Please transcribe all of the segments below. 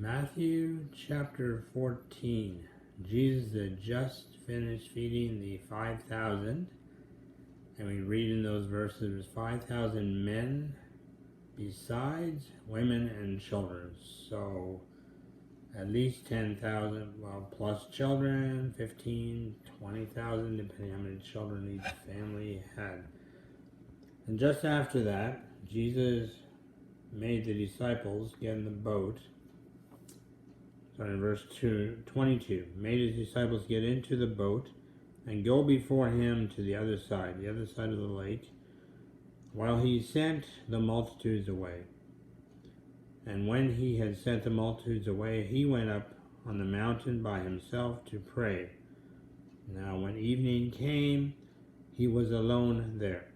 Matthew chapter 14. Jesus had just finished feeding the 5,000, and we read in those verses 5,000 men besides women and children. So at least 10,000, well, plus children, 15, 20,000, depending how many children each family had. And just after that, Jesus made the disciples get in the boat. Sorry, verse 22. Made his disciples get into the boat and go before him to the other side of the lake, while he sent the multitudes away. And when he had sent the multitudes away, he went up on the mountain by himself to pray. Now when evening came, he was alone there.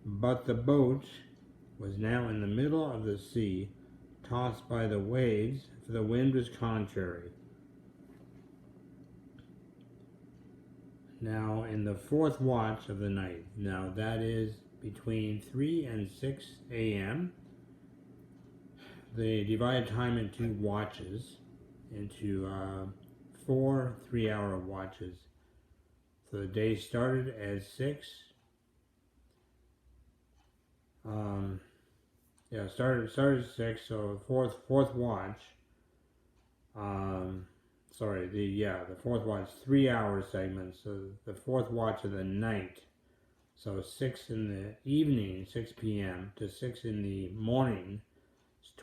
But the boat was now in the middle of the sea, tossed by the waves, for the wind was contrary. Now in the fourth watch of the night, now that is between 3 and 6 a.m., they divided time into watches, into 4 3-hour watches. So the day started at 6. Started at 6. So fourth watch. The fourth watch, 3-hour segment. So the fourth watch of the night. So 6 in the evening, 6 p.m. to 6 in the morning.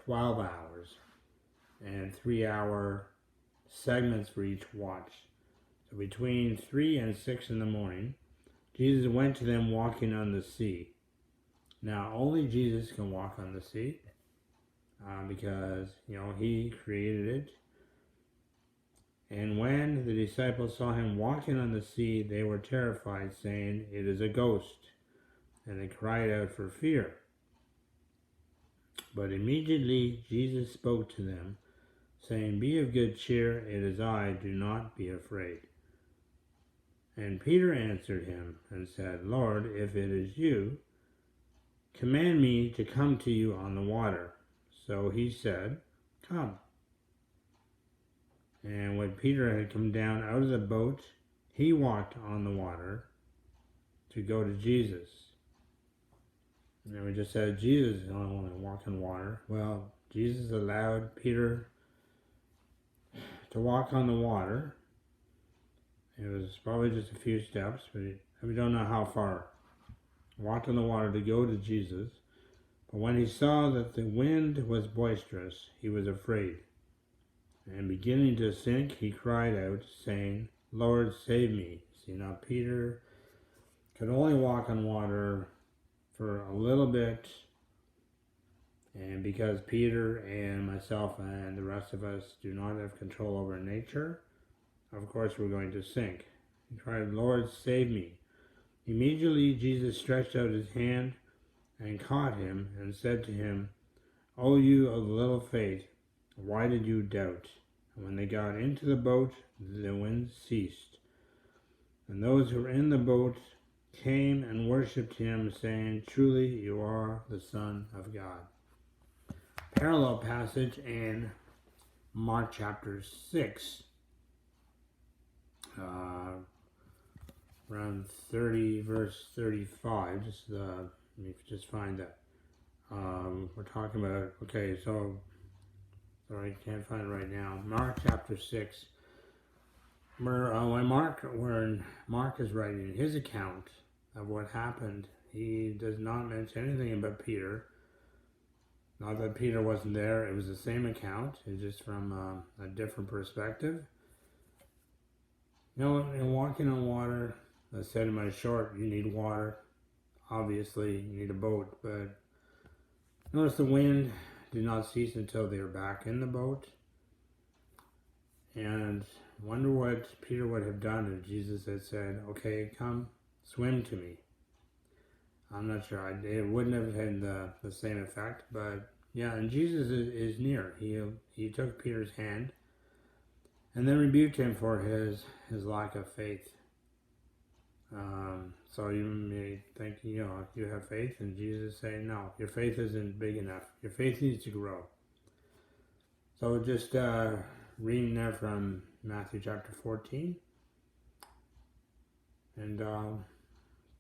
12 hours and 3-hour segments for each watch. So between 3 and 6 in the morning, Jesus went to them walking on the sea. Now only Jesus can walk on the sea because he created it. And when the disciples saw him walking on the sea, they were terrified, saying, "It is a ghost," and they cried out for fear. But immediately Jesus spoke to them, saying, "Be of good cheer, it is I, do not be afraid." And Peter answered him and said, "Lord, if it is you, command me to come to you on the water." So he said, "Come." And when Peter had come down out of the boat, he walked on the water to go to Jesus. And then we just said Jesus is the only one that walked on water. Well, Jesus allowed Peter to walk on the water. It was probably just a few steps, but we don't know how far. Walked on the water to go to Jesus. But when he saw that the wind was boisterous, he was afraid. And beginning to sink, he cried out, saying, "Lord, save me." See, now Peter could only walk on water for a little bit, and because Peter and myself and the rest of us do not have control over nature, of course we're going to sink. He cried, "Lord, save me." Immediately Jesus stretched out his hand and caught him and said to him, "O you of little faith, why did you doubt?" And when they got into the boat, the wind ceased. And those who were in the boat came and worshipped him, saying, "Truly you are the Son of God." Parallel passage in Mark chapter 6, around 30, verse 35. Let me just find that. We're talking about, sorry, I can't find it right now. Mark chapter 6. When Mark is writing his account of what happened, he does not mention anything about Peter. Not that Peter wasn't there, it was the same account, it's just from a different perspective. In walking on water, I said in my short, you need water. Obviously, you need a boat, but notice the wind did not cease until they were back in the boat. And wonder what Peter would have done if Jesus had said, "Okay, come, swim to me." I'm not sure. It wouldn't have had the same effect, but yeah, and Jesus is near. He took Peter's hand and then rebuked him for his lack of faith. So you may think, you have faith, and Jesus saying, "No, your faith isn't big enough. Your faith needs to grow." So just reading there from Matthew chapter 14. And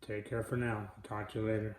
take care for now. I'll talk to you later.